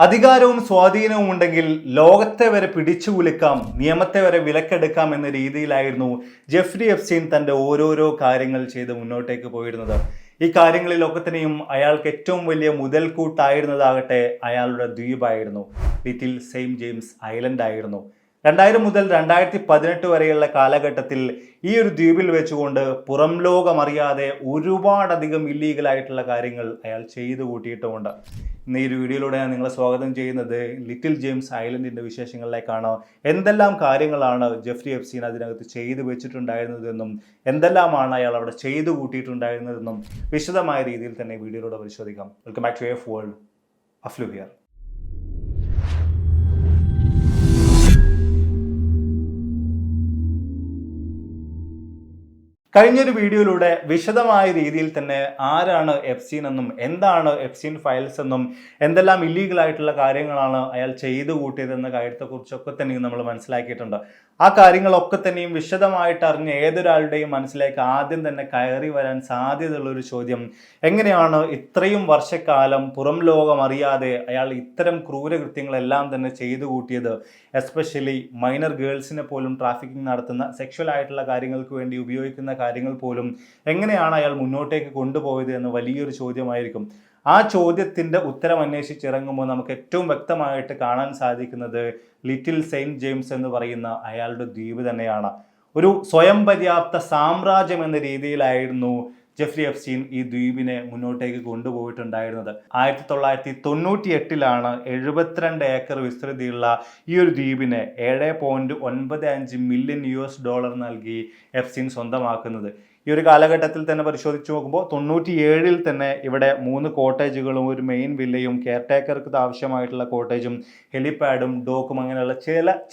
അധികാരവും സ്വാധീനവും ഉണ്ടെങ്കിൽ ലോകത്തെ വരെ പിടിച്ചു കുലുക്കാം, നിയമത്തെ വരെ വിലക്കെടുക്കാം എന്ന രീതിയിലായിരുന്നു ജെഫ്രി എപ്സ്റ്റീൻ തൻ്റെ ഓരോരോ കാര്യങ്ങൾ ചെയ്ത് മുന്നോട്ടേക്ക് പോയിരുന്നത്. ഈ കാര്യങ്ങളിലൊക്കെ തന്നെയും അയാൾക്ക് ഏറ്റവും വലിയ മുതൽക്കൂട്ടായിരുന്നതാകട്ടെ അയാളുടെ ദ്വീപായിരുന്നു. ലിറ്റിൽ സെയിന്റ് ജെയിംസ് ഐലൻഡ് ആയിരുന്നു. 2000 മുതൽ 2018 വരെയുള്ള കാലഘട്ടത്തിൽ ഈ ഒരു ദ്വീപിൽ വെച്ചുകൊണ്ട് പുറം ലോകമറിയാതെ ഒരുപാടധികം ഇല്ലീഗലായിട്ടുള്ള കാര്യങ്ങൾ അയാൾ ചെയ്തു കൂട്ടിയിട്ടുമുണ്ട്. ഇന്ന് ഈ ഒരു വീഡിയോയിലൂടെ ഞാൻ നിങ്ങളെ സ്വാഗതം ചെയ്യുന്നത് ലിറ്റിൽ ജെയിംസ് ഐലൻഡിൻ്റെ വിശേഷങ്ങളിലേക്കാണ്. എന്തെല്ലാം കാര്യങ്ങളാണ് ജെഫ്രി എപ്സ്റ്റീൻ അതിനകത്ത് ചെയ്തു വെച്ചിട്ടുണ്ടായിരുന്നതെന്നും എന്തെല്ലാമാണ് അയാൾ അവിടെ ചെയ്തു കൂട്ടിയിട്ടുണ്ടായിരുന്നതെന്നും വിശദമായ രീതിയിൽ തന്നെ വീഡിയോയിലൂടെ പരിശോധിക്കാം. Welcome back to F world. അഫ്ലു ഹിയർ. കഴിഞ്ഞൊരു വീഡിയോയിലൂടെ വിശദമായ രീതിയിൽ തന്നെ ആരാണ് എപ്സ്റ്റീൻ എന്നും എന്താണ് എപ്സ്റ്റീൻ ഫയൽസ് എന്നും എന്തെല്ലാം ഇല്ലീഗലായിട്ടുള്ള കാര്യങ്ങളാണ് അയാൾ ചെയ്തു കൂട്ടിയതെന്ന കാര്യത്തെക്കുറിച്ചൊക്കെ തന്നെയും നമ്മൾ മനസ്സിലാക്കിയിട്ടുണ്ട്. ആ കാര്യങ്ങളൊക്കെ തന്നെയും വിശദമായിട്ട് അറിഞ്ഞ ഏതൊരാളുടെയും മനസ്സിലേക്ക് ആദ്യം തന്നെ കയറി വരാൻ സാധ്യതയുള്ളൊരു ചോദ്യം, എങ്ങനെയാണ് ഇത്രയും വർഷക്കാലം പുറം ലോകം അറിയാതെ അയാൾ ഇത്തരം ക്രൂരകൃത്യങ്ങളെല്ലാം തന്നെ ചെയ്തു കൂട്ടിയത്? എസ്പെഷ്യലി മൈനർ ഗേൾസിനെ പോലും ട്രാഫിക്കിംഗ് നടത്തുന്ന സെക്ഷൽ ആയിട്ടുള്ള കാര്യങ്ങൾക്ക് വേണ്ടി ഉപയോഗിക്കുന്ന കാര്യങ്ങൾ പോലും എങ്ങനെയാണ് അയാൾ മുന്നോട്ടേക്ക് കൊണ്ടുപോയത് എന്ന് വലിയൊരു ചോദ്യമായിരിക്കും. ആ ചോദ്യത്തിൻ്റെ ഉത്തരം അന്വേഷിച്ചിറങ്ങുമ്പോൾ നമുക്ക് ഏറ്റവും വ്യക്തമായിട്ട് കാണാൻ സാധിക്കുന്നത് ലിറ്റിൽ സെയിന്റ് ജെയിംസ് എന്ന് പറയുന്ന അയാളുടെ ദ്വീപ് തന്നെയാണ്. ഒരു സ്വയം പര്യാപ്ത സാമ്രാജ്യം എന്ന രീതിയിലായിരുന്നു ജെഫ്രി എപ്സ്റ്റീൻ ഈ ദ്വീപിനെ മുന്നോട്ടേക്ക് കൊണ്ടുപോയിട്ടുണ്ടായിരുന്നത്. 1998 72 ഏക്കർ വിസ്തൃതിയുള്ള ഈ ഒരു ദ്വീപിനെ $7.95 മില്യൺ നൽകി എപ്സ്റ്റീൻ സ്വന്തമാക്കുന്നത്. ഈ ഒരു കാലഘട്ടത്തിൽ തന്നെ പരിശോധിച്ച് നോക്കുമ്പോൾ 97 തന്നെ ഇവിടെ 3 കോട്ടേജുകളും ഒരു മെയിൻ വില്ലയും കെയർടേക്കർക്ക് ആവശ്യമായിട്ടുള്ള കോട്ടേജും ഹെലിപാഡും ഡോക്കും അങ്ങനെയുള്ള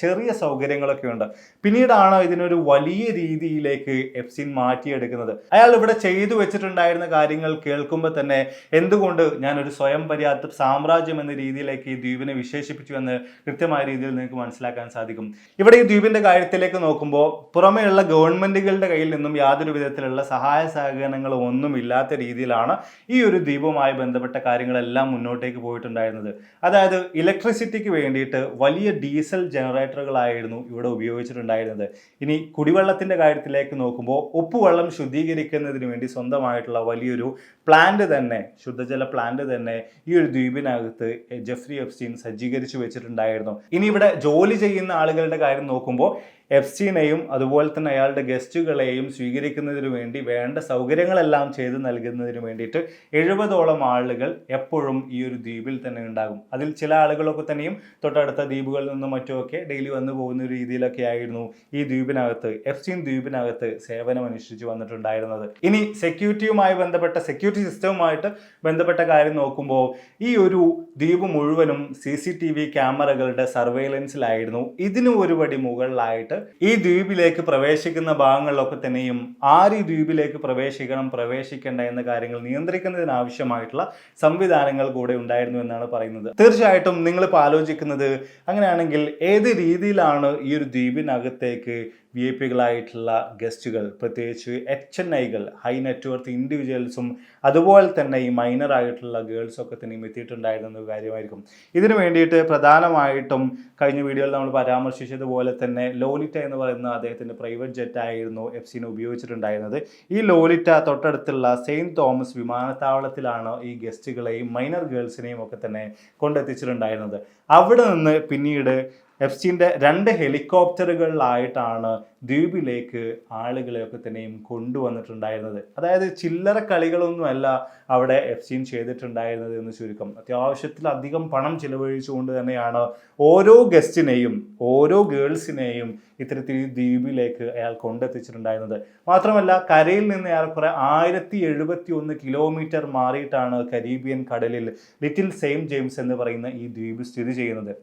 ചെറിയ സൗകര്യങ്ങളൊക്കെ ഉണ്ട്. പിന്നീടാണ് ഇതിനൊരു വലിയ രീതിയിലേക്ക് എപ്സ്റ്റീൻ മാറ്റിയെടുക്കുന്നത്. അയാൾ ഇവിടെ ചെയ്തു വെച്ചിട്ടുണ്ടായിരുന്ന കാര്യങ്ങൾ കേൾക്കുമ്പോൾ തന്നെ എന്തുകൊണ്ട് ഞാനൊരു സ്വയം പര്യാപ്ത സാമ്രാജ്യം എന്ന രീതിയിലേക്ക് ഈ ദ്വീപിനെ വിശേഷിപ്പിച്ചു എന്ന് കൃത്യമായ രീതിയിൽ നിങ്ങൾക്ക് മനസ്സിലാക്കാൻ സാധിക്കും. ഇവിടെ ഈ ദ്വീപിന്റെ കാര്യത്തിലേക്ക് നോക്കുമ്പോൾ പുറമെയുള്ള ഗവൺമെന്റുകളുടെ കയ്യിൽ നിന്നും യാതൊരു വിധത്തിലുള്ള സഹായ സഹകരണങ്ങളും ഒന്നും ഇല്ലാത്ത രീതിയിലാണ് ഈ ഒരു ദ്വീപുമായി ബന്ധപ്പെട്ട കാര്യങ്ങളെല്ലാം മുന്നോട്ടേക്ക് പോയിട്ടുണ്ടായിരുന്നത്. അതായത് ഇലക്ട്രിസിറ്റിക്ക് വേണ്ടിയിട്ട് വലിയ ഡീസൽ ജനറേറ്ററുകളായിരുന്നു ഇവിടെ ഉപയോഗിച്ചിട്ടുണ്ടായിരുന്നത്. ഇനി കുടിവെള്ളത്തിന്റെ കാര്യത്തിലേക്ക് നോക്കുമ്പോൾ ഉപ്പുവെള്ളം ശുദ്ധീകരിക്കുന്നതിന് വേണ്ടി സ്വന്തമായിട്ടുള്ള വലിയൊരു പ്ലാന്റ് തന്നെ, ശുദ്ധജല പ്ലാന്റ് തന്നെ ഈ ഒരു ദ്വീപിനകത്ത് ജെഫ്രി എപ്സ്റ്റീൻ സജ്ജീകരിച്ചു വെച്ചിട്ടുണ്ടായിരുന്നു. ഇനി ഇവിടെ ജോലി ചെയ്യുന്ന ആളുകളുടെ കാര്യം നോക്കുമ്പോൾ എപ്സ്റ്റീനെയും അതുപോലെ തന്നെ അയാളുടെ ഗസ്റ്റുകളെയും സ്വീകരിക്കുന്നതിന് വേണ്ടി വേണ്ട സൗകര്യങ്ങളെല്ലാം ചെയ്ത് നൽകുന്നതിന് വേണ്ടിയിട്ട് 70ഓളം ആളുകൾ എപ്പോഴും ഈ ഒരു ദ്വീപിൽ തന്നെ ഉണ്ടാകും. അതിൽ ചില ആളുകളൊക്കെ തന്നെയും തൊട്ടടുത്ത ദ്വീപുകളിൽ നിന്നും മറ്റുമൊക്കെ ഡെയിലി വന്നു പോകുന്ന ഒരു രീതിയിലൊക്കെ ആയിരുന്നു ഈ ദ്വീപിനകത്ത്, എപ്സ്റ്റീൻ ദ്വീപിനകത്ത് സേവനം അനുഷ്ഠിച്ചു വന്നിട്ടുണ്ടായിരുന്നത്. ഇനി സെക്യൂരിറ്റിയുമായി ബന്ധപ്പെട്ട സെക്യൂരിറ്റി സിസ്റ്റവുമായിട്ട് ബന്ധപ്പെട്ട കാര്യം നോക്കുമ്പോൾ ഈ ഒരു ദ്വീപ് മുഴുവനും CCTV ക്യാമറകളുടെ സർവൈലൻസിലായിരുന്നു. ഇതിനും ഒരുപടി മുകളിലായിട്ട് ഈ ദ്വീപിലേക്ക് പ്രവേശിക്കുന്ന ഭാഗങ്ങളിലൊക്കെ തന്നെയും ആര് ഈ ദ്വീപിലേക്ക് പ്രവേശിക്കേണ്ട എന്ന കാര്യങ്ങൾ നിയന്ത്രിക്കുന്നതിനാവശ്യമായിട്ടുള്ള സംവിധാനങ്ങൾ കൂടെ ഉണ്ടായിരുന്നു എന്നാണ് പറയുന്നത്. തീർച്ചയായിട്ടും നിങ്ങളിപ്പോൾ ആലോചിക്കുന്നത്, അങ്ങനെയാണെങ്കിൽ ഏത് രീതിയിലാണ് ഈ ഒരു ദ്വീപിനകത്തേക്ക് VIP കളായിട്ടുള്ള ഗസ്റ്റുകൾ, പ്രത്യേകിച്ച് HNIകൾ, ഹൈ നെറ്റ്വർത്ത് ഇൻഡിവിജ്വൽസും അതുപോലെ തന്നെ ഈ മൈനർ ആയിട്ടുള്ള ഗേൾസൊക്കെ തന്നെയും എത്തിയിട്ടുണ്ടായിരുന്ന ഒരു കാര്യമായിരിക്കും. ഇതിനു വേണ്ടിയിട്ട് പ്രധാനമായിട്ടും കഴിഞ്ഞ വീഡിയോയിൽ നമ്മൾ പരാമർശിച്ചതുപോലെ തന്നെ ലോലിറ്റ എന്ന് പറയുന്ന അദ്ദേഹത്തിൻ്റെ പ്രൈവറ്റ് ജെറ്റ് ആയിരുന്നു എപ്സ്റ്റീൻ ഉപയോഗിച്ചിട്ടുണ്ടായിരുന്നത്. ഈ ലോലിറ്റ തൊട്ടടുത്തുള്ള സെയിൻറ്റ് തോമസ് വിമാനത്താവളത്തിലാണ് ഈ ഗസ്റ്റുകളെയും മൈനർ ഗേൾസിനെയും ഒക്കെ തന്നെ കൊണ്ടെത്തിച്ചിട്ടുണ്ടായിരുന്നത്. അവിടെ നിന്ന് പിന്നീട് എപ്സ്റ്റീൻ്റെ 2 ഹെലികോപ്റ്ററുകളിലായിട്ടാണ് ദ്വീപിലേക്ക് ആളുകളെയൊക്കെ തന്നെയും കൊണ്ടുവന്നിട്ടുണ്ടായിരുന്നത്. അതായത് ചില്ലറ കളികളൊന്നുമല്ല അവിടെ എപ്സ്റ്റീൻ ചെയ്തിട്ടുണ്ടായിരുന്നത് എന്ന് ചുരുക്കം. അത്യാവശ്യത്തിലധികം പണം ചിലവഴിച്ചുകൊണ്ട് തന്നെയാണ് ഓരോ ഗസ്റ്റിനെയും ഓരോ ഗേൾസിനെയും ഇത്തരത്തിൽ ദ്വീപിലേക്ക് അയാൾ കൊണ്ടെത്തിച്ചിട്ടുണ്ടായിരുന്നത്. മാത്രമല്ല കരയിൽ നിന്ന് ഏറെക്കുറെ 1071 കിലോമീറ്റർ മാറിയിട്ടാണ് കരീബിയൻ കടലിൽ ലിറ്റിൽ സെയിന്റ് ജെയിംസ് എന്ന് പറയുന്ന ഈ ദ്വീപ് സ്ഥിതി ചെയ്യുന്നത്.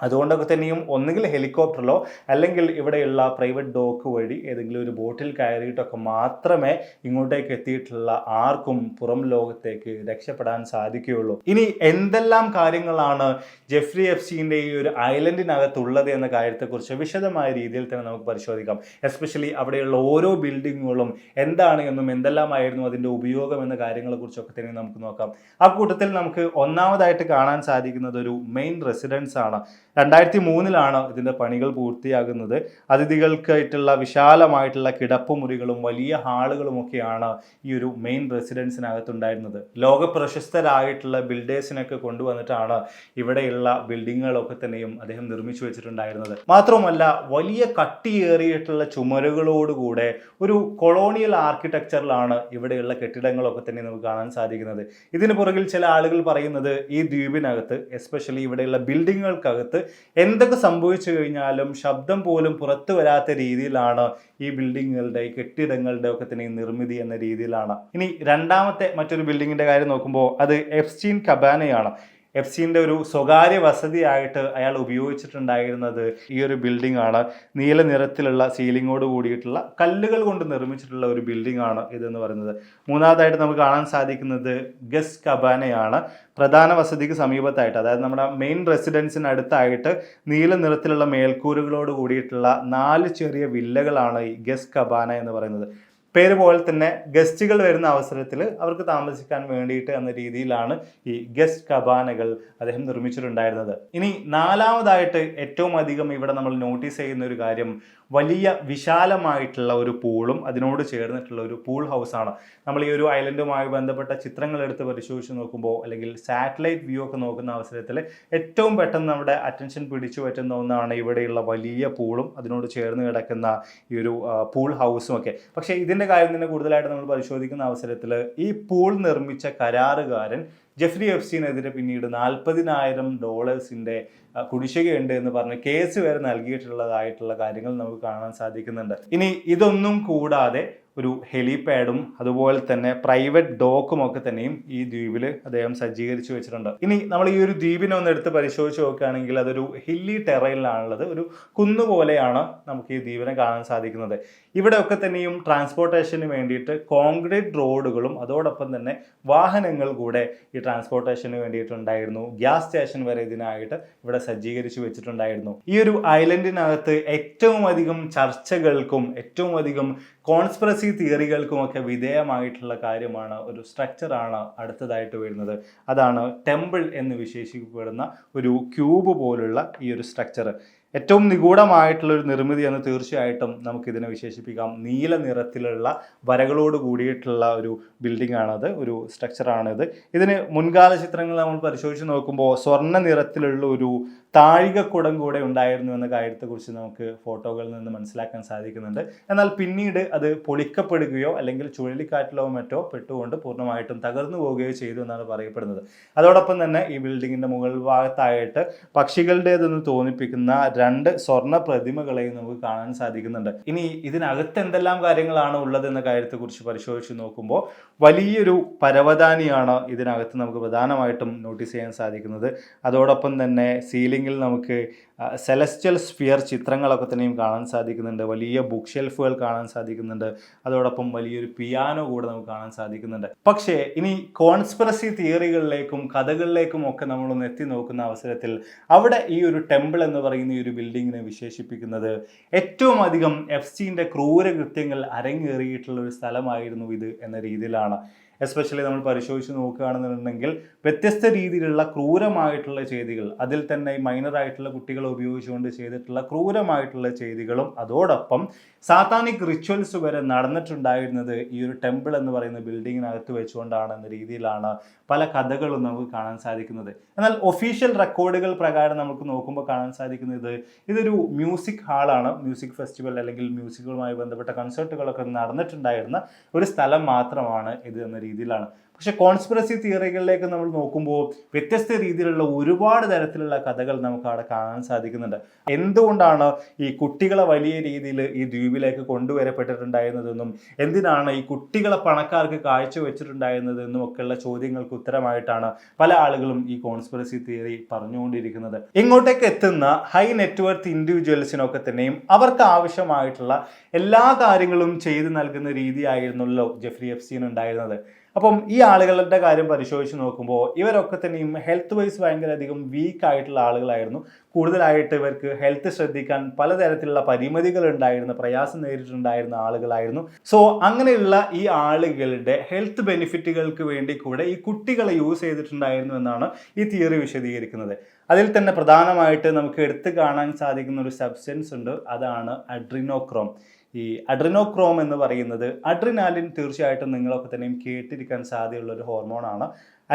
അതുകൊണ്ടൊക്കെ തന്നെയും ഒന്നുകിൽ ഹെലികോപ്റ്ററിലോ അല്ലെങ്കിൽ ഇവിടെയുള്ള പ്രൈവറ്റ് ഡോക്ക് വഴി ഏതെങ്കിലും ഒരു ബോട്ടിൽ കയറിയിട്ടൊക്കെ മാത്രമേ ഇങ്ങോട്ടേക്ക് എത്തിയിട്ടുള്ള ആർക്കും പുറം ലോകത്തേക്ക് രക്ഷപ്പെടാൻ സാധിക്കുകയുള്ളൂ. ഇനി എന്തെല്ലാം കാര്യങ്ങളാണ് ജെഫ്രി എപ്സ്റ്റീൻ്റെ ഈ ഒരു ഐലൻഡിനകത്തുള്ളത് എന്ന കാര്യത്തെക്കുറിച്ച് വിശദമായ രീതിയിൽ തന്നെ നമുക്ക് പരിശോധിക്കാം. എസ്പെഷ്യലി അവിടെയുള്ള ഓരോ ബിൽഡിങ്ങുകളും എന്താണ് എന്നും എന്തെല്ലാമായിരുന്നു അതിൻ്റെ ഉപയോഗം എന്ന കാര്യങ്ങളെക്കുറിച്ചൊക്കെ തന്നെ നമുക്ക് നോക്കാം. ആ കൂട്ടത്തിൽ നമുക്ക് ഒന്നാമതായിട്ട് കാണാൻ സാധിക്കുന്നത് ഒരു മെയിൻ റെസിഡൻസ് ആണ്. 2003 ഇതിൻ്റെ പണികൾ പൂർത്തിയാകുന്നത്. അതിഥികൾക്കായിട്ടുള്ള വിശാലമായിട്ടുള്ള കിടപ്പുമുറികളും വലിയ ഹാളുകളുമൊക്കെയാണ് ഈ ഒരു മെയിൻ റെസിഡൻസിനകത്തുണ്ടായിരുന്നത്. ലോക പ്രശസ്തരായിട്ടുള്ള ബിൽഡേഴ്സിനൊക്കെ കൊണ്ടുവന്നിട്ടാണ് ഇവിടെയുള്ള ബിൽഡിങ്ങുകളൊക്കെ തന്നെയും അദ്ദേഹം നിർമ്മിച്ചു വെച്ചിട്ടുണ്ടായിരുന്നത്. മാത്രമല്ല വലിയ കട്ടിയേറിയിട്ടുള്ള ചുമരുകളോടുകൂടെ ഒരു കൊളോണിയൽ ആർക്കിടെക്ചറിലാണ് ഇവിടെയുള്ള കെട്ടിടങ്ങളൊക്കെ തന്നെ നമുക്ക് കാണാൻ സാധിക്കുന്നത്. ഇതിന് പുറകിൽ ചില ആളുകൾ പറയുന്നത് ഈ ദ്വീപിനകത്ത് എസ്പെഷ്യലി ഇവിടെയുള്ള ബിൽഡിങ്ങുകൾക്കകത്ത് എന്തൊക്കെ സംഭവിച്ചു കഴിഞ്ഞാലും ശബ്ദം പോലും പുറത്തു വരാത്ത രീതിയിലാണ് ഈ ബിൽഡിങ്ങുകളുടെ ഈ കെട്ടിടങ്ങളുടെ ഒക്കെ തന്നെ നിർമ്മിതി എന്ന രീതിയിലാണ്. ഇനി രണ്ടാമത്തെ മറ്റൊരു ബിൽഡിങ്ങിന്റെ കാര്യം നോക്കുമ്പോൾ അത് എപ്സ്റ്റീൻ കബാനയാണ്. എപ്സ്റ്റീൻ്റെ ഒരു സ്വകാര്യ വസതിയായിട്ട് അയാൾ ഉപയോഗിച്ചിട്ടുണ്ടായിരുന്നത് ഈ ഒരു ബിൽഡിംഗ് ആണ്. നീല നിറത്തിലുള്ള സീലിങ്ങോട് കൂടിയിട്ടുള്ള കല്ലുകൾ കൊണ്ട് നിർമ്മിച്ചിട്ടുള്ള ഒരു ബിൽഡിംഗ് ആണ് ഇതെന്ന് പറയുന്നത്. മൂന്നാമതായിട്ട് നമുക്ക് കാണാൻ സാധിക്കുന്നത് ഗസ്റ്റ് കബാനയാണ്. പ്രധാന വസതിക്ക് സമീപത്തായിട്ട്, അതായത് നമ്മുടെ മെയിൻ റെസിഡൻസിനടുത്തായിട്ട് നീല നിറത്തിലുള്ള മേൽക്കൂരകളോട് കൂടിയിട്ടുള്ള 4 ചെറിയ വില്ലകളാണ് ഈ ഗസ്റ്റ് കബാന എന്ന് പറയുന്നത്. പേര് പോലെ തന്നെ ഗസ്റ്റുകൾ വരുന്ന അവസരത്തിൽ അവർക്ക് താമസിക്കാൻ വേണ്ടിയിട്ട് എന്ന രീതിയിലാണ് ഈ ഗസ്റ്റ് കബാനകൾ അദ്ദേഹം നിർമ്മിച്ചിട്ടുണ്ടായിരുന്നത്. ഇനി നാലാമതായിട്ട് ഏറ്റവും അധികം ഇവിടെ നമ്മൾ നോട്ടീസ് ചെയ്യുന്ന ഒരു കാര്യം വലിയ വിശാലമായിട്ടുള്ള ഒരു പൂളും അതിനോട് ചേർന്നിട്ടുള്ള ഒരു പൂൾ ഹൗസാണ്. നമ്മൾ ഈ ഒരു ഐലൻഡുമായി ബന്ധപ്പെട്ട ചിത്രങ്ങൾ എടുത്ത് പരിശോധിച്ച് നോക്കുമ്പോൾ അല്ലെങ്കിൽ സാറ്റലൈറ്റ് വ്യൂ ഒക്കെ നോക്കുന്ന അവസരത്തിൽ ഏറ്റവും പെട്ടെന്ന് നമ്മുടെ അറ്റൻഷൻ പിടിച്ചു പറ്റുന്ന ഒന്നാണ് ഇവിടെയുള്ള വലിയ പൂളും അതിനോട് ചേർന്ന് കിടക്കുന്ന ഈ ഒരു പൂൾ ഹൗസും ഒക്കെ. പക്ഷേ ഇതിൻ്റെ കാര്യം തന്നെ കൂടുതലായിട്ട് നമ്മൾ പരിശോധിക്കുന്ന അവസരത്തിൽ ഈ പൂൾ നിർമ്മിച്ച കരാറുകാരൻ ജെഫ്രി എപ്സ്റ്റീനെതിരെ പിന്നീട് $40,000 കുടിശ്ശികയുണ്ട് എന്ന് പറഞ്ഞ് കേസ് വരെ നൽകിയിട്ടുള്ളതായിട്ടുള്ള കാര്യങ്ങൾ നമുക്ക് കാണാൻ സാധിക്കുന്നുണ്ട്. ഇനി ഇതൊന്നും കൂടാതെ ഒരു ഹെലിപാഡും അതുപോലെ തന്നെ പ്രൈവറ്റ് ഡോക്കും ഒക്കെ തന്നെയും ഈ ദ്വീപിൽ അദ്ദേഹം സജ്ജീകരിച്ചു വെച്ചിട്ടുണ്ട്. ഇനി നമ്മൾ ഈ ഒരു ദ്വീപിനെ ഒന്ന് എടുത്ത് പരിശോധിച്ച് നോക്കുകയാണെങ്കിൽ അതൊരു ഹില്ലി ടെറൈനിലാണുള്ളത്. ഒരു കുന്നുപോലെയാണ് നമുക്ക് ഈ ദ്വീപിനെ കാണാൻ സാധിക്കുന്നത്. ഇവിടെ ഒക്കെ തന്നെയും ട്രാൻസ്പോർട്ടേഷന് വേണ്ടിയിട്ട് കോൺക്രീറ്റ് റോഡുകളും അതോടൊപ്പം തന്നെ വാഹനങ്ങൾ കൂടെ ഈ ട്രാൻസ്പോർട്ടേഷന് വേണ്ടിയിട്ടുണ്ടായിരുന്നു. ഗ്യാസ് സ്റ്റേഷൻ വരെ ഇതിനായിട്ട് ഇവിടെ സജ്ജീകരിച്ചു വെച്ചിട്ടുണ്ടായിരുന്നു. ഈ ഒരു ഐലൻഡിനകത്ത് ഏറ്റവും അധികം ചർച്ചകൾക്കും ഏറ്റവും അധികം കോൺസ്പിറസി തിയറികൾക്കുമൊക്കെ വിധേയമായിട്ടുള്ള കാര്യമാണ് ഒരു സ്ട്രക്ചറാണ് അടുത്തതായിട്ട് വരുന്നത്. അതാണ് ടെമ്പിൾ എന്ന് വിശേഷിക്കപ്പെടുന്ന ഒരു ക്യൂബ് പോലുള്ള ഈ ഒരു സ്ട്രക്ചർ. ഏറ്റവും നിഗൂഢമായിട്ടുള്ള ഒരു നിർമ്മിതി എന്ന് തീർച്ചയായിട്ടും നമുക്കിതിനെ വിശേഷിപ്പിക്കാം. നീല നിറത്തിലുള്ള വരകളോട് കൂടിയിട്ടുള്ള ഒരു ബിൽഡിംഗ് ആണത്, ഒരു സ്ട്രക്ചറാണിത്. ഇതിന് മുൻകാല ചിത്രങ്ങൾ നമ്മൾ പരിശോധിച്ച് നോക്കുമ്പോൾ സ്വർണ്ണ നിറത്തിലുള്ള ഒരു താഴികക്കുടം കൂടെ ഉണ്ടായിരുന്നു എന്ന കാര്യത്തെക്കുറിച്ച് നമുക്ക് ഫോട്ടോകളിൽ നിന്ന് മനസ്സിലാക്കാൻ സാധിക്കുന്നുണ്ട്. എന്നാൽ പിന്നീട് അത് പൊളിക്കപ്പെടുകയോ അല്ലെങ്കിൽ ചുഴലിക്കാറ്റിലോ മറ്റോ പെട്ടുകൊണ്ട് പൂർണ്ണമായിട്ടും തകർന്നു പോവുകയോ ചെയ്തു എന്നാണ് പറയപ്പെടുന്നത്. അതോടൊപ്പം തന്നെ ഈ ബിൽഡിങ്ങിൻ്റെ മുകൾ ഭാഗത്തായിട്ട് പക്ഷികളുടേതെന്ന് തോന്നിപ്പിക്കുന്ന 2 സ്വർണ്ണ പ്രതിമകളെയും നമുക്ക് കാണാൻ സാധിക്കുന്നുണ്ട്. ഇനി ഇതിനകത്ത് എന്തെല്ലാം കാര്യങ്ങളാണ് ഉള്ളത് എന്ന കാര്യത്തെക്കുറിച്ച് പരിശോധിച്ച് നോക്കുമ്പോൾ വലിയൊരു പരവതാനിയാണ് ഇതിനകത്ത് നമുക്ക് പ്രധാനമായിട്ടും നോട്ടീസ് ചെയ്യാൻ സാധിക്കുന്നത്. അതോടൊപ്പം തന്നെ സീലിംഗിൽ നമുക്ക് സെലസ്റ്റിയൽ സ്ഫിയർ ചിത്രങ്ങളൊക്കെ തന്നെയും കാണാൻ സാധിക്കുന്നുണ്ട്. വലിയ ബുക്ക് ഷെൽഫുകൾ കാണാൻ സാധിക്കുന്നുണ്ട്. അതോടൊപ്പം വലിയൊരു പിയാനോ കൂടെ നമുക്ക് കാണാൻ സാധിക്കുന്നുണ്ട്. പക്ഷേ ഇനി കോൺസ്പിറസി തിയറികളിലേക്കും കഥകളിലേക്കും ഒക്കെ നമ്മളൊന്ന് എത്തി നോക്കുന്ന അവസരത്തിൽ അവിടെ ഈ ഒരു ടെമ്പിൾ എന്ന് പറയുന്ന ഈ ഒരു ബിൽഡിങ്ങിനെ വിശേഷിപ്പിക്കുന്നത് ഏറ്റവും അധികം എപ്സ്റ്റീൻ്റെ ക്രൂരകൃത്യങ്ങൾ അരങ്ങേറിയിട്ടുള്ള ഒരു സ്ഥലമായിരുന്നു ഇത് എന്ന രീതിയിലാണ്. എസ്പെഷ്യലി നമ്മൾ പരിശോധിച്ച് നോക്കുകയാണെന്നുണ്ടെങ്കിൽ വ്യത്യസ്ത രീതിയിലുള്ള ക്രൂരമായിട്ടുള്ള ചെയ്തികൾ, അതിൽ തന്നെ മൈനറായിട്ടുള്ള കുട്ടികളെ ഉപയോഗിച്ചുകൊണ്ട് ചെയ്തിട്ടുള്ള ക്രൂരമായിട്ടുള്ള ചെയ്തികളും അതോടൊപ്പം സാത്താനിക് റിച്വൽസ് വരെ നടന്നിട്ടുണ്ടായിരുന്നത് ഈ ഒരു ടെമ്പിൾ എന്ന് പറയുന്ന ബിൽഡിങ്ങിനകത്ത് വെച്ചുകൊണ്ടാണ് എന്ന രീതിയിലാണ് പല കഥകളും നമുക്ക് കാണാൻ സാധിക്കുന്നത്. എന്നാൽ ഒഫീഷ്യൽ റെക്കോർഡുകൾ പ്രകാരം നമുക്ക് നോക്കുമ്പോൾ കാണാൻ സാധിക്കുന്നത് ഇതൊരു മ്യൂസിക് ഹാളാണ്. മ്യൂസിക് ഫെസ്റ്റിവൽ അല്ലെങ്കിൽ മ്യൂസിക്കുകളുമായി ബന്ധപ്പെട്ട കൺസേർട്ടുകളൊക്കെ നടന്നിട്ടുണ്ടായിരുന്ന ഒരു സ്ഥലം മാത്രമാണ് ഇത് എന്ന രീതിയിലാണ്. പക്ഷെ കോൺസ്പിറസി തിയറികളിലേക്ക് നമ്മൾ നോക്കുമ്പോൾ വ്യത്യസ്ത രീതിയിലുള്ള ഒരുപാട് തരത്തിലുള്ള കഥകൾ നമുക്ക് അവിടെ കാണാൻ സാധിക്കുന്നുണ്ട്. എന്തുകൊണ്ടാണ് ഈ കുട്ടികളെ വലിയ രീതിയിൽ ഈ ദ്വീപിലേക്ക് കൊണ്ടുവരപ്പെട്ടിട്ടുണ്ടായിരുന്നതെന്നും എന്തിനാണ് ഈ കുട്ടികളെ പണക്കാർക്ക് കാഴ്ചവെച്ചിട്ടുണ്ടായിരുന്നതെന്നും ഒക്കെയുള്ള ചോദ്യങ്ങൾക്ക് ഉത്തരമായിട്ടാണ് പല ആളുകളും ഈ കോൺസ്പിറസി തിയറി പറഞ്ഞുകൊണ്ടിരിക്കുന്നത്. ഇങ്ങോട്ടേക്ക് എത്തുന്ന ഹൈ നെറ്റ്വർത്ത് ഇൻഡിവിജ്വൽസിനൊക്കെ തന്നെയും അവർക്ക് ആവശ്യമായിട്ടുള്ള എല്ലാ കാര്യങ്ങളും ചെയ്തു നൽകുന്ന രീതിയായിരുന്നല്ലോ ജെഫ്രി എപ്സ്റ്റീൻ ഉണ്ടായിരുന്നത്. അപ്പം ഈ ആളുകളുടെ കാര്യം പരിശോധിച്ച് നോക്കുമ്പോൾ ഇവരൊക്കെ തന്നെയും ഹെൽത്ത് വൈസ് ഭയങ്കരധികം വീക്ക് ആയിട്ടുള്ള ആളുകളായിരുന്നു. കൂടുതലായിട്ട് ഇവർക്ക് ഹെൽത്ത് ശ്രദ്ധിക്കാൻ പലതരത്തിലുള്ള പരിമിതികൾ ഉണ്ടായിരുന്ന, പ്രയാസം നേരിട്ടുണ്ടായിരുന്ന ആളുകളായിരുന്നു. സോ അങ്ങനെയുള്ള ഈ ആളുകളുടെ ഹെൽത്ത് ബെനിഫിറ്റുകൾക്ക് വേണ്ടി കൂടെ ഈ കുട്ടികളെ യൂസ് ചെയ്തിട്ടുണ്ടായിരുന്നു എന്നാണ് ഈ തിയറി വിശദീകരിക്കുന്നത്. അതിൽ തന്നെ പ്രധാനമായിട്ട് നമുക്ക് എടുത്തു കാണാൻ സാധിക്കുന്ന ഒരു സബ്സ്റ്റൻസ് ഉണ്ട്, അതാണ് അഡ്രിനോക്രോം. ഈ അഡ്രിനോക്രോം എന്ന് പറയുന്നത് അഡ്രിനാലിൻ തീർച്ചയായിട്ടും നിങ്ങളൊക്കെ തന്നെയും കേട്ടിരിക്കാൻ സാധ്യതയുള്ള ഒരു ഹോർമോണാണ്.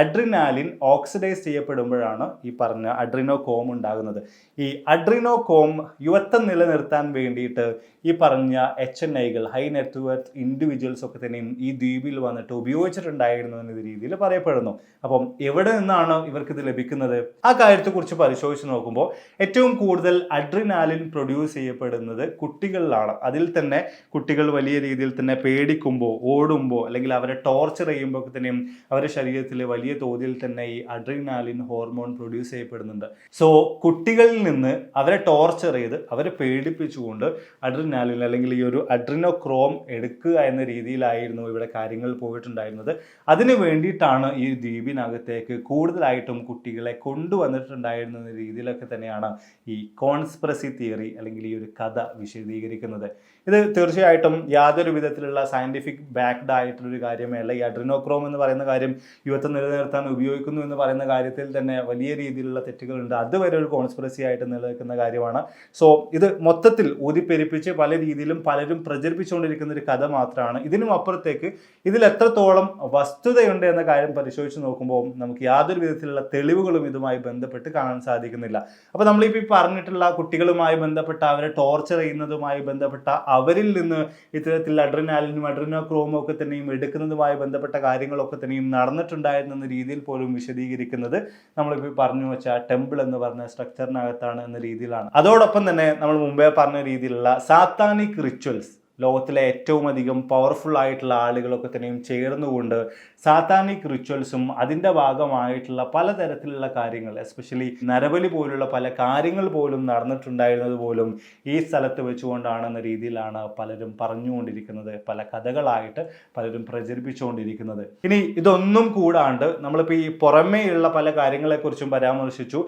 അഡ്രിനാലിൻ ഓക്സിഡൈസ് ചെയ്യപ്പെടുമ്പോഴാണ് ഈ പറഞ്ഞ അഡ്രിനോകോം ഉണ്ടാകുന്നത്. ഈ അഡ്രിനോകോം യുവത്വം നിലനിർത്താൻ വേണ്ടിയിട്ട് ഈ പറഞ്ഞ HNIകൾ ഹൈ നെറ്റ്വർത്ത് ഇൻഡിവിജ്വൽസ് ഒക്കെ തന്നെയും ഈ ദ്വീപിൽ വന്നിട്ട് ഉപയോഗിച്ചിട്ടുണ്ടായിരുന്നു എന്ന രീതിയിൽ പറയപ്പെടുന്നു. അപ്പം എവിടെ നിന്നാണ് ഇവർക്കിത് ലഭിക്കുന്നത്? ആ കാര്യത്തെക്കുറിച്ച് പരിശോധിച്ച് നോക്കുമ്പോൾ ഏറ്റവും കൂടുതൽ അഡ്രിനാലിൻ പ്രൊഡ്യൂസ് ചെയ്യപ്പെടുന്നത് കുട്ടികളിലാണ്. അതിൽ തന്നെ കുട്ടികൾ വലിയ രീതിയിൽ തന്നെ പേടിക്കുമ്പോൾ, ഓടുമ്പോൾ, അല്ലെങ്കിൽ അവരെ ടോർച്ചർ ചെയ്യുമ്പോൾ ഒക്കെ തന്നെയും അവരുടെ ശരീരത്തിൽ വലിയ തോതിൽ തന്നെ ഈ അഡ്രിനാലിൻ ഹോർമോൺ പ്രൊഡ്യൂസ് ചെയ്യപ്പെടുന്നുണ്ട്. സോ കുട്ടികളിൽ നിന്ന് അവരെ ടോർച്ചർ ചെയ്ത് അവരെ പേടിപ്പിച്ചുകൊണ്ട് അഡ്രിനാലിൻ അല്ലെങ്കിൽ ഈ ഒരു അഡ്രിനോക്രോം എടുക്കുക എന്ന രീതിയിലായിരുന്നു ഇവിടെ കാര്യങ്ങൾ പോയിട്ടുണ്ടായിരുന്നത്. അതിനു വേണ്ടിയിട്ടാണ് ഈ ദ്വീപിനകത്തേക്ക് കൂടുതലായിട്ടും കുട്ടികളെ കൊണ്ടുവന്നിട്ടുണ്ടായിരുന്ന രീതിയിലൊക്കെ തന്നെയാണ് ഈ കോൺസ്പിറസി തിയറി അല്ലെങ്കിൽ ഈ ഒരു കഥ വിശദീകരിക്കുന്നത്. ഇത് തീർച്ചയായിട്ടും യാതൊരു വിധത്തിലുള്ള സയന്റിഫിക് ബാക്ക്ഡ് ആയിട്ടുള്ളൊരു കാര്യമേ അല്ല. ഈ അഡ്രിനോക്രോം എന്ന് പറയുന്ന കാര്യം യുവത്വം നിലനിർത്താൻ ഉപയോഗിക്കുന്നു എന്ന് പറയുന്ന കാര്യത്തിൽ തന്നെ വലിയ രീതിയിലുള്ള തെറ്റുകളുണ്ട്. അതുവരെ ഒരു കോൺസ്പിറസി ആയിട്ട് നിലനിൽക്കുന്ന കാര്യമാണ്. സോ ഇത് മൊത്തത്തിൽ ഊതിപ്പെരിപ്പിച്ച് പല രീതിയിലും പലരും പ്രചരിപ്പിച്ചുകൊണ്ടിരിക്കുന്ന ഒരു കഥ മാത്രമാണ്. ഇതിനും അപ്പുറത്തേക്ക് ഇതിൽ എത്രത്തോളം വസ്തുതയുണ്ട് എന്ന കാര്യം പരിശോധിച്ച് നോക്കുമ്പോൾ നമുക്ക് യാതൊരു വിധത്തിലുള്ള തെളിവുകളും ഇതുമായി ബന്ധപ്പെട്ട് കാണാൻ സാധിക്കുന്നില്ല. അപ്പോൾ നമ്മളിപ്പോൾ ഈ പറഞ്ഞിട്ടുള്ള കുട്ടികളുമായി ബന്ധപ്പെട്ട അവരെ ടോർച്ചർ ചെയ്യുന്നതുമായി ബന്ധപ്പെട്ട അവരിൽ നിന്ന് ഇത്തരത്തിൽ അഡ്രിനാലിനും അഡ്രിനോക്രോമും ഒക്കെ തന്നെയും എടുക്കുന്നതുമായി ബന്ധപ്പെട്ട കാര്യങ്ങളൊക്കെ തന്നെയും നടന്നിട്ടുണ്ടായിരുന്ന രീതിയിൽ പോലും വിശദീകരിക്കുന്നത് നമ്മളിപ്പോൾ പറഞ്ഞു വെച്ച ടെമ്പിൾ എന്ന് പറഞ്ഞ സ്ട്രക്ചറിനകത്താണ് എന്ന രീതിയിലാണ്. അതോടൊപ്പം തന്നെ നമ്മൾ മുമ്പേ പറഞ്ഞ രീതിയിലുള്ള സാത്താനിക് റിച്വൽസ്, ലോകത്തിലെ ഏറ്റവും അധികം പവർഫുൾ ആയിട്ടുള്ള ആളുകളൊക്കെ തന്നെയും ചേർന്നുകൊണ്ട് സാത്താനിക് റിച്വൽസും അതിൻ്റെ ഭാഗമായിട്ടുള്ള പലതരത്തിലുള്ള കാര്യങ്ങൾ, എസ്പെഷ്യലി നരബലി പോലുള്ള പല കാര്യങ്ങൾ പോലും നടന്നിട്ടുണ്ടായിരുന്നത് പോലും ഈ സ്ഥലത്ത് വെച്ചുകൊണ്ടാണെന്ന രീതിയിലാണ് പലരും പറഞ്ഞുകൊണ്ടിരിക്കുന്നത്, പല കഥകളായിട്ട് പലരും പ്രചരിപ്പിച്ചുകൊണ്ടിരിക്കുന്നത്. ഇനി ഇതൊന്നും കൂടാണ്ട് നമ്മളിപ്പോൾ ഈ പുറമേയുള്ള പല കാര്യങ്ങളെക്കുറിച്ചും പരാമർശിച്ചു.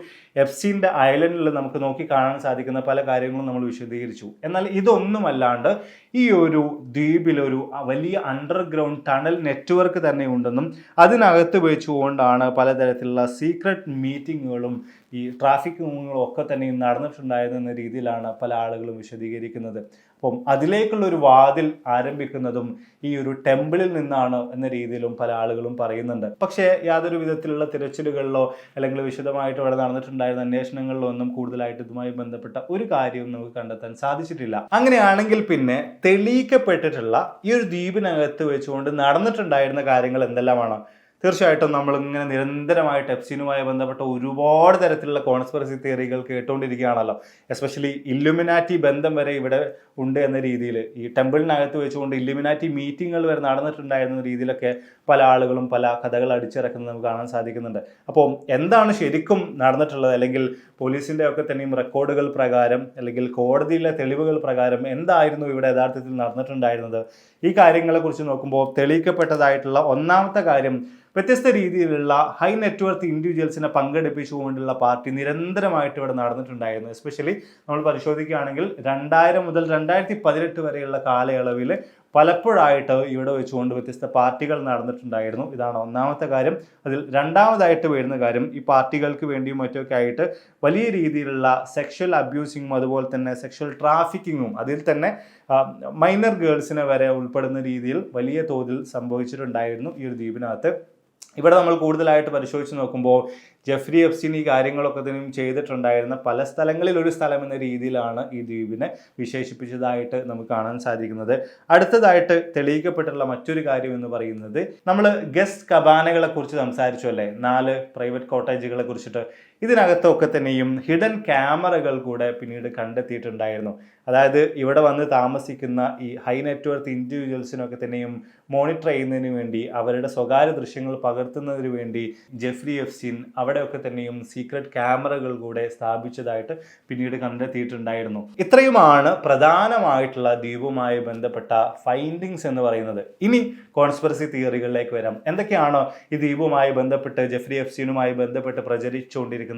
എപ്സ്റ്റീൻ്റെ ഐലൻഡിൽ നമുക്ക് നോക്കി കാണാൻ സാധിക്കുന്ന പല കാര്യങ്ങളും നമ്മൾ വിശദീകരിച്ചു. എന്നാൽ ഇതൊന്നുമല്ലാണ്ട് ഈ ഒരു ദ്വീപിലൊരു വലിയ അണ്ടർഗ്രൗണ്ട് ടണൽ നെറ്റ്വർക്ക് തന്നെ ഉണ്ടെന്നും അതിനകത്ത് വെച്ചുകൊണ്ടാണ് പലതരത്തിലുള്ള സീക്രട്ട് മീറ്റിങ്ങുകളും ഈ ട്രാഫിക്കിങ്ങുകളും ഒക്കെ തന്നെ നടന്നിട്ടുണ്ടായിരുന്ന രീതിയിലാണ് പല ആളുകളും വിശദീകരിക്കുന്നത്. അപ്പം അതിലേക്കുള്ളൊരു വാതിൽ ആരംഭിക്കുന്നതും ഈ ഒരു ടെമ്പിളിൽ നിന്നാണ് എന്ന രീതിയിലും പല ആളുകളും പറയുന്നുണ്ട്. പക്ഷേ യാതൊരു വിധത്തിലുള്ള തിരച്ചിലുകളിലോ അല്ലെങ്കിൽ വിശദമായിട്ട് ഇവിടെ നടന്നിട്ടുണ്ടായിരുന്ന അന്വേഷണങ്ങളിലോ ഒന്നും കൂടുതലായിട്ട് ഇതുമായി ബന്ധപ്പെട്ട ഒരു കാര്യവും നമുക്ക് കണ്ടെത്താൻ സാധിച്ചിട്ടില്ല. അങ്ങനെയാണെങ്കിൽ പിന്നെ തെളിയിക്കപ്പെട്ടിട്ടുള്ള ഈ ഒരു ദ്വീപിനകത്ത് വെച്ചുകൊണ്ട് നടന്നിട്ടുണ്ടായിരുന്ന കാര്യങ്ങൾ എന്തെല്ലാമാണ്? തീർച്ചയായിട്ടും നമ്മളിങ്ങനെ നിരന്തരമായിട്ട് എപ്സ്റ്റീനുമായി ബന്ധപ്പെട്ട ഒരുപാട് തരത്തിലുള്ള കോൺസ്പിറസി തിയറികൾ കേട്ടുകൊണ്ടിരിക്കുകയാണല്ലോ. എസ്പെഷ്യലി ഇല്ലുമിനാറ്റി ബന്ധം വരെ ഇവിടെ ഉണ്ട് എന്ന രീതിയിൽ, ഈ ടെമ്പിളിനകത്ത് വെച്ചുകൊണ്ട് ഇല്ലുമിനാറ്റി മീറ്റിങ്ങുകൾ വരെ നടന്നിട്ടുണ്ടായിരുന്ന രീതിയിലൊക്കെ പല ആളുകളും പല കഥകൾ അടിച്ചിറക്കുന്നത് നമുക്ക് കാണാൻ സാധിക്കുന്നുണ്ട്. അപ്പോൾ എന്താണ് ശരിക്കും നടന്നിട്ടുള്ളത്, അല്ലെങ്കിൽ പോലീസിൻ്റെ ഒക്കെ തന്നെയും റെക്കോർഡുകൾ പ്രകാരം അല്ലെങ്കിൽ കോടതിയിലെ തെളിവുകൾ പ്രകാരം എന്തായിരുന്നു ഇവിടെ യഥാർത്ഥത്തിൽ നടന്നിട്ടുണ്ടായിരുന്നത്? ഈ കാര്യങ്ങളെക്കുറിച്ച് നോക്കുമ്പോൾ തെളിയിക്കപ്പെട്ടതായിട്ടുള്ള ഒന്നാമത്തെ കാര്യം, വ്യത്യസ്ത രീതിയിലുള്ള ഹൈ നെറ്റ്വർത്ത് ഇൻഡിവിജ്വൽസിനെ പങ്കെടുപ്പിച്ചുകൊണ്ടുള്ള പാർട്ടി നിരന്തരമായിട്ട് ഇവിടെ നടന്നിട്ടുണ്ടായിരുന്നു. എസ്പെഷ്യലി നമ്മൾ പരിശോധിക്കുകയാണെങ്കിൽ 2000 മുതൽ 2018 വരെയുള്ള കാലയളവിൽ പലപ്പോഴായിട്ട് ഇവിടെ വെച്ചുകൊണ്ട് വ്യത്യസ്ത പാർട്ടികൾ നടന്നിട്ടുണ്ടായിരുന്നു. ഇതാണ് ഒന്നാമത്തെ കാര്യം. അതിൽ രണ്ടാമതായിട്ട് വരുന്ന കാര്യം, ഈ പാർട്ടികൾക്ക് വേണ്ടിയും മറ്റൊക്കെ ആയിട്ട് വലിയ രീതിയിലുള്ള സെക്ഷൽ അബ്യൂസിങ്ങും അതുപോലെ തന്നെ സെക്ഷൽ ട്രാഫിക്കിങ്ങും അതിൽ തന്നെ മൈനർ ഗേൾസിനെ വരെ ഉൾപ്പെടുന്ന രീതിയിൽ വലിയ തോതിൽ സംഭവിച്ചിട്ടുണ്ടായിരുന്നു ഈ ഒരു ദ്വീപിനകത്ത്. ഇവിടെ നമ്മൾ കൂടുതലായിട്ട് പരിശോധിച്ച് നോക്കുമ്പോൾ ജെഫ്രി എപ്സ്റ്റീൻ ഈ കാര്യങ്ങളൊക്കെ തന്നെയും ചെയ്തിട്ടുണ്ടായിരുന്ന പല സ്ഥലങ്ങളിൽ ഒരു സ്ഥലം എന്ന രീതിയിലാണ് ഈ ദ്വീപിനെ വിശേഷിപ്പിച്ചതായിട്ട് നമുക്ക് കാണാൻ സാധിക്കുന്നത്. അടുത്തതായിട്ട് തെളിയിക്കപ്പെട്ടുള്ള മറ്റൊരു കാര്യം എന്ന് പറയുന്നത്, നമ്മൾ ഗസ്റ്റ് കബാനകളെ കുറിച്ച് സംസാരിച്ചു അല്ലേ, 4 പ്രൈവറ്റ് കോട്ടേജുകളെ കുറിച്ചിട്ട്. ഇതിനകത്തൊക്കെ തന്നെയും ഹിഡൻ ക്യാമറകൾ കൂടെ പിന്നീട് കണ്ടെത്തിയിട്ടുണ്ടായിരുന്നു. അതായത് ഇവിടെ വന്ന് താമസിക്കുന്ന ഈ ഹൈ നെറ്റ്വർത്ത് ഇൻഡിവിജ്വൽസിനൊക്കെ തന്നെയും മോണിറ്റർ ചെയ്യുന്നതിന് വേണ്ടി, അവരുടെ സ്വകാര്യ ദൃശ്യങ്ങൾ പകർത്തുന്നതിന് വേണ്ടി ജെഫ്രി എപ്സ്റ്റീൻ അവിടെയൊക്കെ തന്നെയും സീക്രട്ട് ക്യാമറകൾ കൂടെ സ്ഥാപിച്ചതായിട്ട് പിന്നീട് കണ്ടെത്തിയിട്ടുണ്ടായിരുന്നു. ഇത്രയുമാണ് പ്രധാനമായിട്ടുള്ള ദ്വീപുമായി ബന്ധപ്പെട്ട ഫൈൻഡിങ്സ് എന്ന് പറയുന്നത്. ഇനി കോൺസ്പിറസി തിയറികളിലേക്ക് വരാം. എന്തൊക്കെയാണോ ഈ ദ്വീപുമായി ബന്ധപ്പെട്ട് ജെഫ്രി എപ്സ്റ്റീനുമായി ബന്ധപ്പെട്ട് പ്രചരിച്ചുകൊണ്ടിരിക്കുന്ന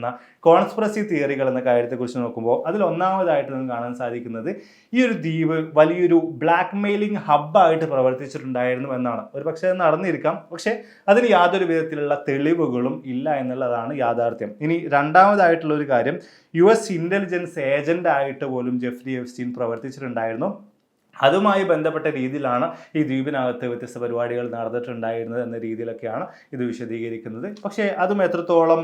കോൺസ്പിറസി തിയറികൾ എന്ന കാര്യത്തെക്കുറിച്ച് നോക്കുമ്പോൾ അതിൽ ഒന്നാമതായിട്ട് നമുക്ക് കാണാൻ സാധിക്കുന്നത്, ഈ ഒരു ദ്വീപ് വലിയൊരു ബ്ലാക്ക് മെയിലിംഗ് ഹബ്ബായിട്ട് പ്രവർത്തിച്ചിട്ടുണ്ടായിരുന്നു എന്നാണ്. ഒരു പക്ഷേ അത് നടന്നിരിക്കാം, പക്ഷേ അതിന് യാതൊരു വിധത്തിലുള്ള തെളിവുകളും ഇല്ല എന്നുള്ളതാണ് യാഥാർത്ഥ്യം. ഇനി രണ്ടാമതായിട്ടുള്ള ഒരു കാര്യം, US ഇന്റലിജൻസ് ഏജന്റ് ആയിട്ട് പോലും ജെഫ്രി എപ്സ്റ്റീൻ പ്രവർത്തിച്ചിട്ടുണ്ടായിരുന്നു. അതുമായി ബന്ധപ്പെട്ട രീതിയിലാണ് ഈ ദ്വീപിനകത്ത് വ്യത്യസ്ത പരിപാടികൾ നടന്നിട്ടുണ്ടായിരുന്നത് എന്ന രീതിയിലൊക്കെയാണ് ഇത് വിശദീകരിക്കുന്നത്. പക്ഷേ അതും എത്രത്തോളം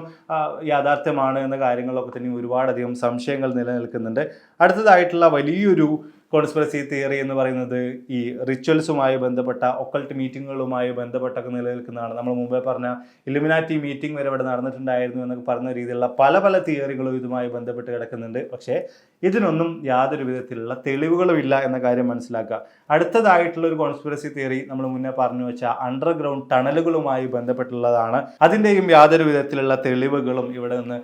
യാഥാർത്ഥ്യമാണ് എന്ന കാര്യങ്ങളൊക്കെ തന്നെ ഒരുപാടധികം സംശയങ്ങൾ നിലനിൽക്കുന്നുണ്ട്. അടുത്തതായിട്ടുള്ള വലിയൊരു കോൺസ്പിറസി തിയറി എന്ന് പറയുന്നത് ഈ റിച്വൽസുമായി ബന്ധപ്പെട്ട ഒക്കൾട്ട് മീറ്റിങ്ങുകളുമായി ബന്ധപ്പെട്ടൊക്കെ നിലനിൽക്കുന്നതാണ്. നമ്മൾ മുമ്പേ പറഞ്ഞ ഇലുമിനാറ്റി മീറ്റിംഗ് വരെ ഇവിടെ നടന്നിട്ടുണ്ടായിരുന്നു എന്നൊക്കെ പറഞ്ഞ രീതിയിലുള്ള പല തിയറികളും ഇതുമായി ബന്ധപ്പെട്ട് കിടക്കുന്നുണ്ട്. പക്ഷേ ഇതിനൊന്നും യാതൊരു വിധത്തിലുള്ള തെളിവുകളും ഇല്ല എന്ന കാര്യം മനസ്സിലാക്കുക. അടുത്തതായിട്ടുള്ള ഒരു കോൺസ്പിറസി തിയറി നമ്മൾ മുന്നേ പറഞ്ഞു വെച്ച അണ്ടർഗ്രൗണ്ട് ടണലുകളുമായി ബന്ധപ്പെട്ടുള്ളതാണ്. അതിൻ്റെയും യാതൊരു വിധത്തിലുള്ള തെളിവുകളും ഇവിടെ നിന്ന്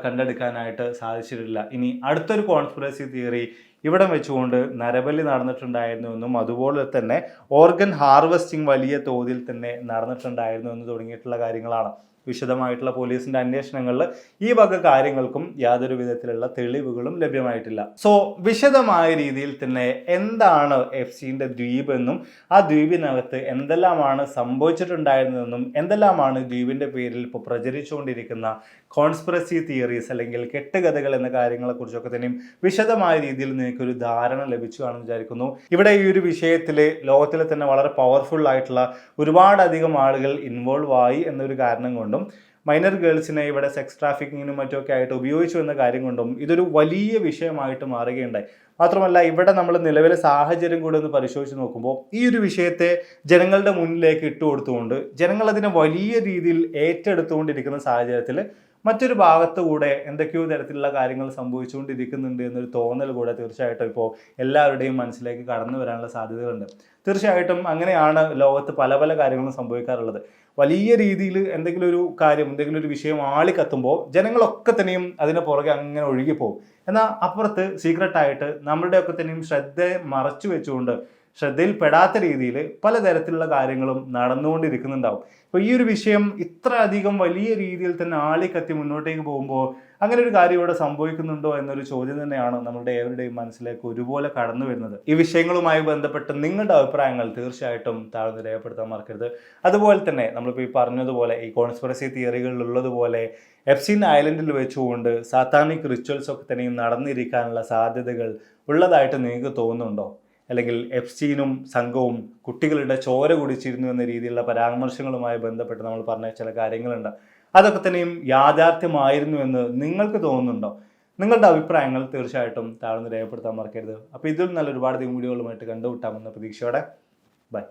കണ്ടെടുക്കാനായിട്ട് സാധിച്ചിട്ടില്ല. ഇനി അടുത്തൊരു കോൺസ്പിറസി തിയറി, ഇവിടം വെച്ചുകൊണ്ട് നരബലി നടന്നിട്ടുണ്ടായിരുന്നു എന്നും അതുപോലെ തന്നെ ഓർഗൻ ഹാർവെസ്റ്റിംഗ് വലിയ തോതിൽ തന്നെ നടന്നിട്ടുണ്ടായിരുന്നു എന്ന് തുടങ്ങിയിട്ടുള്ള കാര്യങ്ങളാണ്. വിശദമായിട്ടുള്ള പോലീസിന്റെ അന്വേഷണങ്ങളിൽ ഈ വക കാര്യങ്ങൾക്കും യാതൊരു വിധത്തിലുള്ള തെളിവുകളും ലഭ്യമായിട്ടില്ല. സോ വിശദമായ രീതിയിൽ തന്നെ എന്താണ് എപ്സ്റ്റീൻ്റെ ദ്വീപ് എന്നും ആ ദ്വീപിനകത്ത് എന്തെല്ലാമാണ് സംഭവിച്ചിട്ടുണ്ടായിരുന്നതെന്നും എന്തെല്ലാമാണ് ദ്വീപിന്റെ പേരിൽ ഇപ്പോൾ പ്രചരിച്ചുകൊണ്ടിരിക്കുന്ന കോൺസ്പിറസി തിയറീസ് അല്ലെങ്കിൽ കെട്ടുകഥകൾ എന്ന കാര്യങ്ങളെക്കുറിച്ചൊക്കെ തന്നെയും വിശദമായ രീതിയിൽ നിങ്ങൾക്കൊരു ധാരണ ലഭിച്ചു കാണുമെന്ന് വിചാരിക്കുന്നു. ഇവിടെ ഈ ഒരു വിഷയത്തിൽ ലോകത്തിലെ തന്നെ വളരെ പവർഫുൾ ആയിട്ടുള്ള ഒരുപാടധികം ആളുകൾ ഇൻവോൾവ് ആയി എന്നൊരു കാരണം കൊണ്ടും മൈനർ ഗേൾസിനെ ഇവിടെ സെക്സ് ട്രാഫിക്കിങ്ങിനും മറ്റുമൊക്കെ ആയിട്ട് ഉപയോഗിച്ചു എന്ന കാര്യം കൊണ്ടും ഇതൊരു വലിയ വിഷയമായിട്ട് മാറുകയുണ്ടായി. മാത്രമല്ല ഇവിടെ നമ്മൾ നിലവിലെ സാഹചര്യം കൂടെ ഒന്ന് പരിശോധിച്ച് നോക്കുമ്പോൾ ഈ ഒരു വിഷയത്തെ ജനങ്ങളുടെ മുന്നിലേക്ക് ഇട്ടുകൊടുത്തുകൊണ്ട് ജനങ്ങൾ അതിനെ വലിയ രീതിയിൽ ഏറ്റെടുത്തുകൊണ്ടിരിക്കുന്ന സാഹചര്യത്തിൽ മറ്റൊരു ഭാഗത്തുകൂടെ എന്തൊക്കെയോ തരത്തിലുള്ള കാര്യങ്ങൾ സംഭവിച്ചുകൊണ്ടിരിക്കുന്നുണ്ട് എന്നൊരു തോന്നൽ കൂടെ തീർച്ചയായിട്ടും ഇപ്പോൾ എല്ലാവരുടെയും മനസ്സിലേക്ക് കടന്നു വരാനുള്ള സാധ്യതകളുണ്ട്. തീർച്ചയായിട്ടും അങ്ങനെയാണ് ലോകത്ത് പല കാര്യങ്ങളും സംഭവിക്കാറുള്ളത്. വലിയ രീതിയിൽ എന്തെങ്കിലും ഒരു കാര്യം, എന്തെങ്കിലും ഒരു വിഷയം ആളിക്കത്തുമ്പോൾ ജനങ്ങളൊക്കെ തന്നെയും അതിന് പുറകെ അങ്ങനെ ഒഴുകിപ്പോകും. എന്നാൽ അപ്പുറത്ത് സീക്രട്ടായിട്ട് നമ്മളുടെയൊക്കെ തന്നെയും ശ്രദ്ധയെ മറച്ചു വെച്ചുകൊണ്ട് ശ്രദ്ധയിൽപ്പെടാത്ത രീതിയിൽ പലതരത്തിലുള്ള കാര്യങ്ങളും നടന്നുകൊണ്ടിരിക്കുന്നുണ്ടാവും. അപ്പോൾ ഈ ഒരു വിഷയം ഇത്ര അധികം വലിയ രീതിയിൽ തന്നെ ആളിക്കത്തി മുന്നോട്ടേക്ക് പോകുമ്പോൾ അങ്ങനെ ഒരു കാര്യം ഇവിടെ സംഭവിക്കുന്നുണ്ടോ എന്നൊരു ചോദ്യം തന്നെയാണ് നമ്മുടെ ഏവരുടെയും മനസ്സിലേക്ക് ഒരുപോലെ കടന്നു വരുന്നത്. ഈ വിഷയങ്ങളുമായി ബന്ധപ്പെട്ട് നിങ്ങളുടെ അഭിപ്രായങ്ങൾ തീർച്ചയായിട്ടും താഴ്ന്ന് രേഖപ്പെടുത്താൻ മറക്കരുത്. അതുപോലെ തന്നെ നമ്മളിപ്പോൾ ഈ പറഞ്ഞതുപോലെ ഈ കോൺസ്പിറസി തിയറികളിലുള്ളതുപോലെ എപ്സ്റ്റീൻ ഐലൻഡിൽ വെച്ചുകൊണ്ട് സാത്താനിക് റിച്വൽസ് ഒക്കെ തന്നെയും നടന്നിരിക്കാനുള്ള സാധ്യതകൾ ഉള്ളതായിട്ട് നിങ്ങൾക്ക് തോന്നുന്നുണ്ടോ? അല്ലെങ്കിൽ എപ്സ്റ്റീനും സംഘവും കുട്ടികളുടെ ചോര കുടിച്ചിരുന്നു എന്ന രീതിയിലുള്ള പരാമർശങ്ങളുമായി ബന്ധപ്പെട്ട് നമ്മൾ പറഞ്ഞ ചില കാര്യങ്ങളുണ്ട്. അതൊക്കെ തന്നെയും യാഥാർത്ഥ്യമായിരുന്നു എന്ന് നിങ്ങൾക്ക് തോന്നുന്നുണ്ടോ? നിങ്ങളുടെ അഭിപ്രായങ്ങൾ തീർച്ചയായിട്ടും താഴ്ന്ന് രേഖപ്പെടുത്താൻ മറക്കരുത്. അപ്പോൾ ഇതിൽ നല്ല ഒരുപാട് വീഡിയോകളുമായിട്ട് കണ്ടുമുട്ടാമെന്ന പ്രതീക്ഷയോടെ ബൈ.